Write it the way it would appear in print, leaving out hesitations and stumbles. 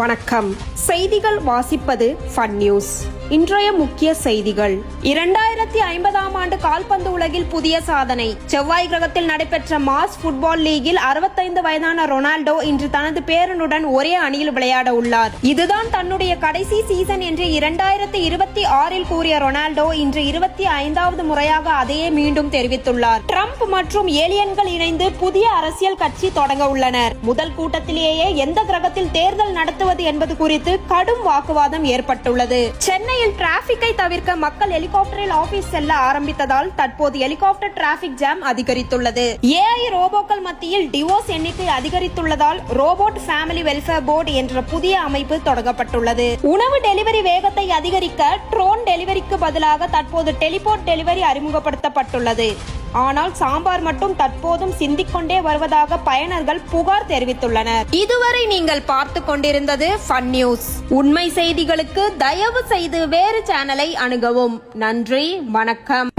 வணக்கம். செய்திகள் வாசிப்பது ஃபன் நியூஸ். இன்றைய முக்கிய செய்திகள். 2050ஆம் ஆண்டு கால்பந்து உலகில் புதிய சாதனை. செவ்வாய் கிரகத்தில் நடைபெற்ற மாஸ் ஃபுட்பால் லீகில் 65 வயதான ரொனால்டோ இன்று தனது பேரனுடன் ஒரே அணியில் விளையாட உள்ளார். இதுதான் தன்னுடைய கடைசி சீசன் என்று 2026இல் கூறிய ரொனால்டோ இன்று 25வது முறையாக அதையே மீண்டும் தெரிவித்துள்ளார். ட்ரம்ப் மற்றும் ஏலியன்கள் இணைந்து புதிய அரசியல் கட்சி தொடங்க உள்ளனர். முதல் கூட்டத்திலேயே எந்த கிரகத்தில் தேர்தல் நடத்துவது என்பது குறித்து கடும் வாக்குவாதம் ஏற்பட்டுள்ளது. சென்னையில் டிராபிக்கை தவிர்க்க மக்கள் ஹெலிகாப்டரில் ஆபீஸ் செல்ல ஆரம்பித்ததால் தற்போது ஹெலிகாப்டர் டிராபிக் ஜாம் அதிகரித்துள்ளது. ஏஐ ரோபோக்கள் மத்தியில் டிவோர்ஸ் எண்ணிக்கை அதிகரித்துள்ளதால் ரோபோட் ஃபேமிலி வெல்ஃபேர் போர்டு என்ற புதிய அமைப்பு தொடங்கப்பட்டுள்ளது. உணவு டெலிவரி வேகத்தை அதிகரிக்க ட்ரோன் டெலிவரிக்கு பதிலாக தற்போது டெலிபோர்ட் டெலிவரி அறிமுகப்படுத்தப்பட்டுள்ளது. ஆனால் சாம்பார் மட்டும் தற்போதும் சிந்திக்கொண்டே வருவதாக பயனர்கள் புகார் தெரிவித்துள்ளனர். இதுவரை நீங்கள் பார்த்து கொண்டிருந்தது ஃபன் நியூஸ். உண்மை செய்திகளுக்கு தயவு செய்து வேறு சேனலை அணுகவும். நன்றி, வணக்கம்.